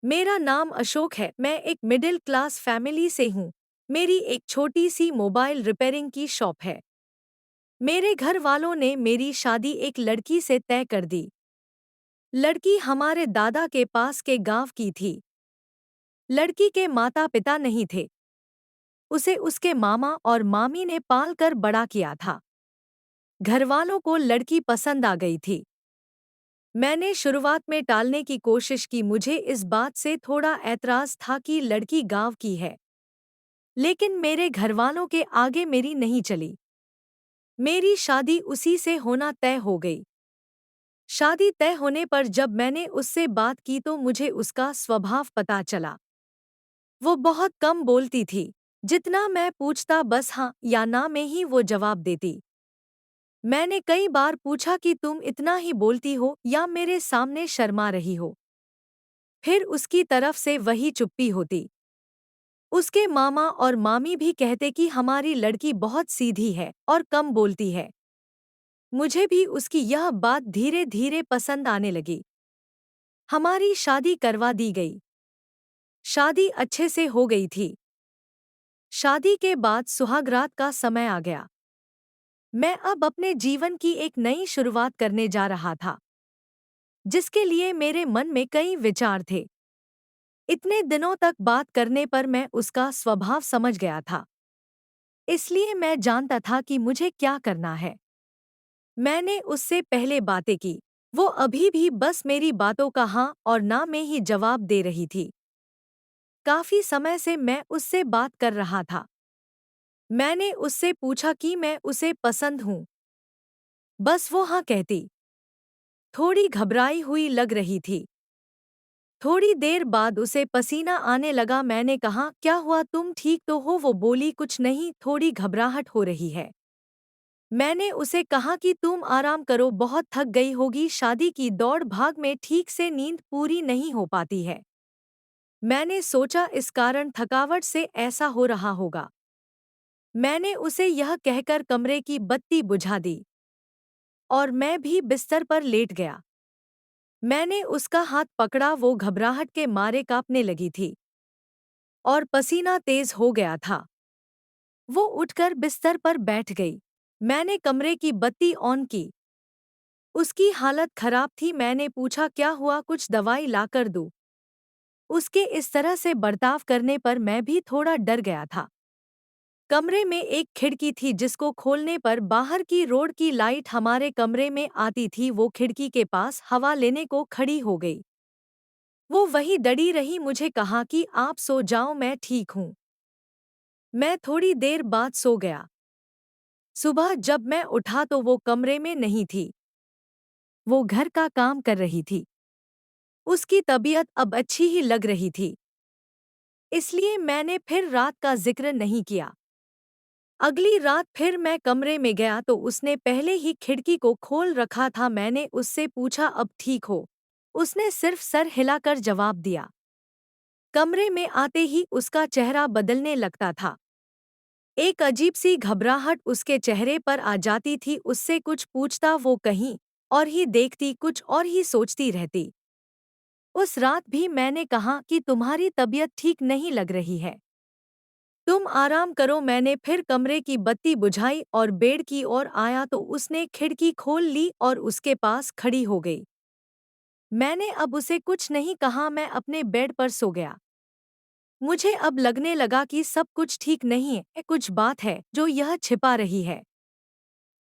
मेरा नाम अशोक है। मैं एक मिडिल क्लास फैमिली से हूँ। मेरी एक छोटी सी मोबाइल रिपेयरिंग की शॉप है। मेरे घर वालों ने मेरी शादी एक लड़की से तय कर दी। लड़की हमारे दादा के पास के गांव की थी। लड़की के माता पिता नहीं थे। उसे उसके मामा और मामी ने पाल कर बड़ा किया था। घरवालों को लड़की पसंद आ गई थी। मैंने शुरुआत में टालने की कोशिश की। मुझे इस बात से थोड़ा ऐतराज था कि लड़की गांव की है। लेकिन मेरे घरवालों के आगे मेरी नहीं चली। मेरी शादी उसी से होना तय हो गई। शादी तय होने पर जब मैंने उससे बात की तो मुझे उसका स्वभाव पता चला। वो बहुत कम बोलती थी। जितना मैं पूछता बस हाँ या ना में ही वो जवाब देती। मैंने कई बार पूछा कि तुम इतना ही बोलती हो या मेरे सामने शर्मा रही हो। फिर उसकी तरफ से वही चुप्पी होती। उसके मामा और मामी भी कहते कि हमारी लड़की बहुत सीधी है और कम बोलती है। मुझे भी उसकी यह बात धीरे धीरे पसंद आने लगी। हमारी शादी करवा दी गई। शादी अच्छे से हो गई थी। शादी के बाद सुहागरात का समय आ गया। मैं अब अपने जीवन की एक नई शुरुआत करने जा रहा था, जिसके लिए मेरे मन में कई विचार थे। इतने दिनों तक बात करने पर मैं उसका स्वभाव समझ गया था। इसलिए मैं जानता था कि मुझे क्या करना है। मैंने उससे पहले बातें की। वो अभी भी बस मेरी बातों का हाँ और ना में ही जवाब दे रही थी। काफी समय से मैं उससे बात कर रहा था। मैंने उससे पूछा कि मैं उसे पसंद हूँ। बस वो हाँ कहती। थोड़ी घबराई हुई लग रही थी। थोड़ी देर बाद उसे पसीना आने लगा। मैंने कहा, क्या हुआ, तुम ठीक तो हो? वो बोली, कुछ नहीं, थोड़ी घबराहट हो रही है। मैंने उसे कहा कि तुम आराम करो, बहुत थक गई होगी, शादी की दौड़ भाग में ठीक से नींद पूरी नहीं हो पाती है। मैंने सोचा इस कारण थकावट से ऐसा हो रहा होगा। मैंने उसे यह कहकर कमरे की बत्ती बुझा दी और मैं भी बिस्तर पर लेट गया। मैंने उसका हाथ पकड़ा। वो घबराहट के मारे कांपने लगी थी और पसीना तेज हो गया था। वो उठकर बिस्तर पर बैठ गई। मैंने कमरे की बत्ती ऑन की। उसकी हालत खराब थी। मैंने पूछा, क्या हुआ, कुछ दवाई लाकर दूं? उसके इस तरह से बर्ताव करने पर मैं भी थोड़ा डर गया था। कमरे में एक खिड़की थी जिसको खोलने पर बाहर की रोड की लाइट हमारे कमरे में आती थी। वो खिड़की के पास हवा लेने को खड़ी हो गई। वो वहीं डरी रही। मुझे कहा कि आप सो जाओ, मैं ठीक हूँ। मैं थोड़ी देर बाद सो गया। सुबह जब मैं उठा तो वो कमरे में नहीं थी। वो घर का काम कर रही थी। उसकी तबीयत अब अच्छी ही लग रही थी। इसलिए मैंने फिर रात का जिक्र नहीं किया। अगली रात फिर मैं कमरे में गया तो उसने पहले ही खिड़की को खोल रखा था। मैंने उससे पूछा, अब ठीक हो? उसने सिर्फ सर हिलाकर जवाब दिया। कमरे में आते ही उसका चेहरा बदलने लगता था। एक अजीब सी घबराहट उसके चेहरे पर आ जाती थी। उससे कुछ पूछता वो कहीं और ही देखती, कुछ और ही सोचती रहती। उस रात भी मैंने कहा कि तुम्हारी तबीयत ठीक नहीं लग रही है, तुम आराम करो। मैंने फिर कमरे की बत्ती बुझाई और बेड की ओर आया तो उसने खिड़की खोल ली और उसके पास खड़ी हो गई। मैंने अब उसे कुछ नहीं कहा। मैं अपने बेड पर सो गया। मुझे अब लगने लगा कि सब कुछ ठीक नहीं है, कुछ बात है जो यह छिपा रही है।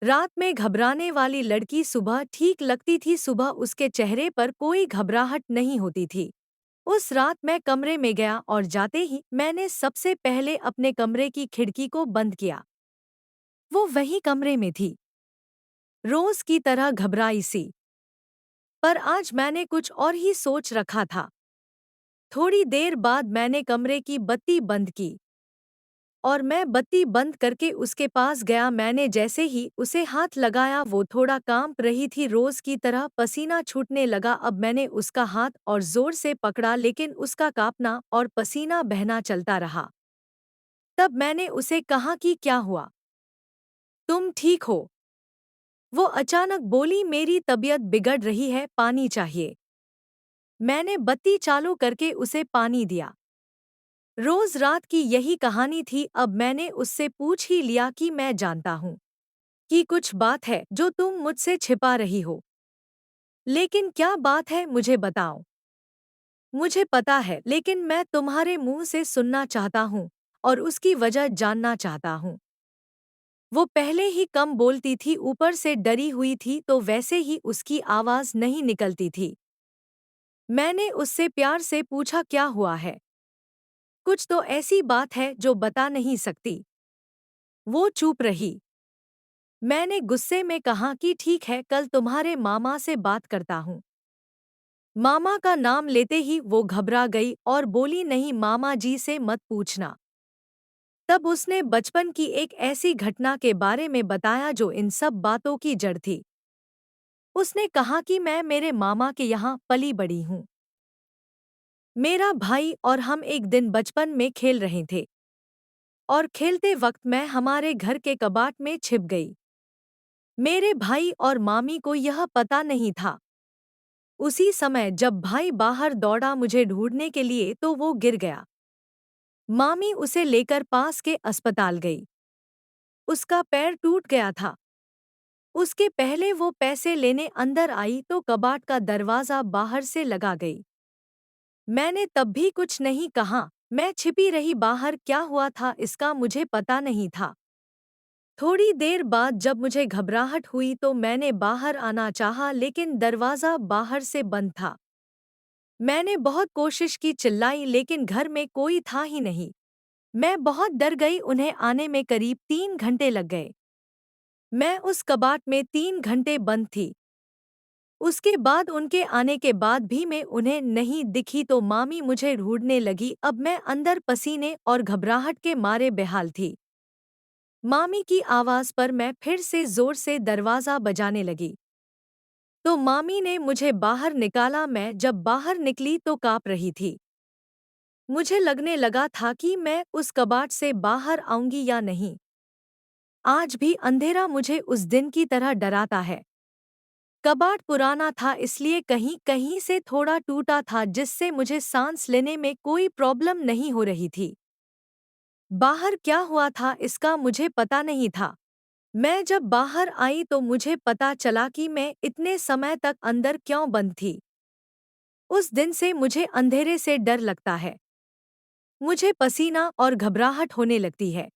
रात में घबराने वाली लड़की सुबह ठीक लगती थी। सुबह उसके चेहरे पर कोई घबराहट नहीं होती थी। उस रात मैं कमरे में गया और जाते ही मैंने सबसे पहले अपने कमरे की खिड़की को बंद किया। वो वही कमरे में थी, रोज की तरह घबराई सी। पर आज मैंने कुछ और ही सोच रखा था। थोड़ी देर बाद मैंने कमरे की बत्ती बंद की और मैं बत्ती बंद करके उसके पास गया। मैंने जैसे ही उसे हाथ लगाया वो थोड़ा कांप रही थी, रोज की तरह पसीना छूटने लगा। अब मैंने उसका हाथ और जोर से पकड़ा लेकिन उसका कांपना और पसीना बहना चलता रहा। तब मैंने उसे कहा कि क्या हुआ, तुम ठीक हो? वो अचानक बोली, मेरी तबीयत बिगड़ रही है, पानी चाहिए। मैंने बत्ती चालू करके उसे पानी दिया। रोज रात की यही कहानी थी। अब मैंने उससे पूछ ही लिया कि मैं जानता हूँ कि कुछ बात है जो तुम मुझसे छिपा रही हो। लेकिन क्या बात है, मुझे बताओ। मुझे पता है, लेकिन मैं तुम्हारे मुंह से सुनना चाहता हूँ और उसकी वजह जानना चाहता हूँ। वो पहले ही कम बोलती थी, ऊपर से डरी हुई थी तो वैसे ही उसकी आवाज नहीं निकलती थी। मैंने उससे प्यार से पूछा, क्या हुआ है? कुछ तो ऐसी बात है जो बता नहीं सकती। वो चुप रही। मैंने गुस्से में कहा कि ठीक है, कल तुम्हारे मामा से बात करता हूँ। मामा का नाम लेते ही वो घबरा गई और बोली, नहीं, मामा जी से मत पूछना। तब उसने बचपन की एक ऐसी घटना के बारे में बताया जो इन सब बातों की जड़ थी। उसने कहा कि मैं मेरे मामा के यहाँ पली बड़ी हूँ। मेरा भाई और हम एक दिन बचपन में खेल रहे थे और खेलते वक्त मैं हमारे घर के कबाड़ में छिप गई। मेरे भाई और मामी को यह पता नहीं था। उसी समय जब भाई बाहर दौड़ा मुझे ढूंढने के लिए तो वो गिर गया। मामी उसे लेकर पास के अस्पताल गई। उसका पैर टूट गया था। उसके पहले वो पैसे लेने अंदर आई तो कबाड़ का दरवाजा बाहर से लगा गई। मैंने तब भी कुछ नहीं कहा। मैं छिपी रही बाहर। क्या हुआ था इसका मुझे पता नहीं था। थोड़ी देर बाद जब मुझे घबराहट हुई तो मैंने बाहर आना चाहा, लेकिन दरवाजा बाहर से बंद था। मैंने बहुत कोशिश की, चिल्लाई, लेकिन घर में कोई था ही नहीं। मैं बहुत डर गई। उन्हें आने में करीब 3 घंटे लग गए। मैं उस कबाड़ में 3 घंटे बंद थी। उसके बाद उनके आने के बाद भी मैं उन्हें नहीं दिखी तो मामी मुझे ढूंढने लगी। अब मैं अंदर पसीने और घबराहट के मारे बेहाल थी। मामी की आवाज पर मैं फिर से जोर से दरवाजा बजाने लगी तो मामी ने मुझे बाहर निकाला। मैं जब बाहर निकली तो कांप रही थी। मुझे लगने लगा था कि मैं उस कबाड़ से बाहर आऊंगी या नहीं। आज भी अंधेरा मुझे उस दिन की तरह डराता है। कबाड़ पुराना था, इसलिए कहीं कहीं से थोड़ा टूटा था, जिससे मुझे सांस लेने में कोई प्रॉब्लम नहीं हो रही थी। बाहर क्या हुआ था इसका मुझे पता नहीं था। मैं जब बाहर आई तो मुझे पता चला कि मैं इतने समय तक अंदर क्यों बंद थी। उस दिन से मुझे अंधेरे से डर लगता है। मुझे पसीना और घबराहट होने लगती है।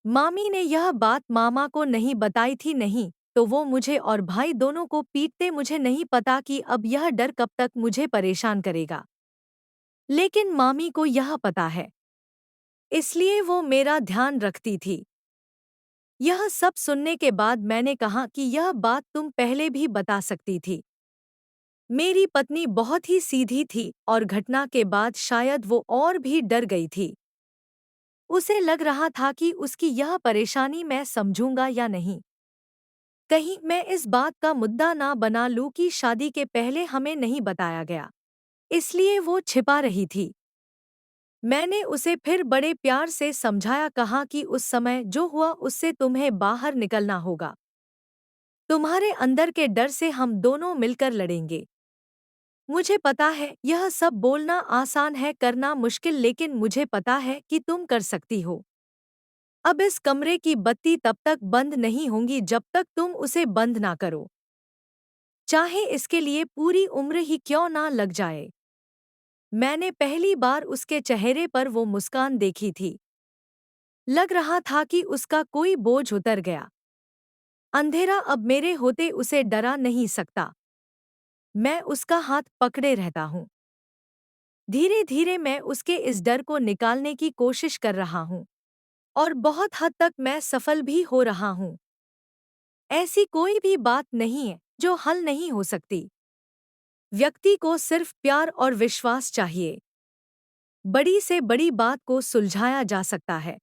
मामी ने यह बात मामा को नहीं बताई थी, नहीं तो वो मुझे और भाई दोनों को पीटते। मुझे नहीं पता कि अब यह डर कब तक मुझे परेशान करेगा, लेकिन मामी को यह पता है, इसलिए वो मेरा ध्यान रखती थी। यह सब सुनने के बाद मैंने कहा कि यह बात तुम पहले भी बता सकती थी। मेरी पत्नी बहुत ही सीधी थी और घटना के बाद शायद वो और भी डर गई थी। उसे लग रहा था कि उसकी यह परेशानी मैं समझूंगा या नहीं। कहीं मैं इस बात का मुद्दा ना बना लूं कि शादी के पहले हमें नहीं बताया गया, इसलिए वो छिपा रही थी। मैंने उसे फिर बड़े प्यार से समझाया, कहा कि उस समय जो हुआ उससे तुम्हें बाहर निकलना होगा। तुम्हारे अंदर के डर से हम दोनों मिलकर लड़ेंगे। मुझे पता है यह सब बोलना आसान है, करना मुश्किल, लेकिन मुझे पता है कि तुम कर सकती हो। अब इस कमरे की बत्ती तब तक बंद नहीं होंगी जब तक तुम उसे बंद ना करो, चाहे इसके लिए पूरी उम्र ही क्यों ना लग जाए। मैंने पहली बार उसके चेहरे पर वो मुस्कान देखी थी। लग रहा था कि उसका कोई बोझ उतर गया। अंधेरा अब मेरे होते उसे डरा नहीं सकता। मैं उसका हाथ पकड़े रहता हूँ। धीरे धीरे मैं उसके इस डर को निकालने की कोशिश कर रहा हूँ और बहुत हद तक मैं सफल भी हो रहा हूँ। ऐसी कोई भी बात नहीं है जो हल नहीं हो सकती। व्यक्ति को सिर्फ प्यार और विश्वास चाहिए। बड़ी से बड़ी बात को सुलझाया जा सकता है।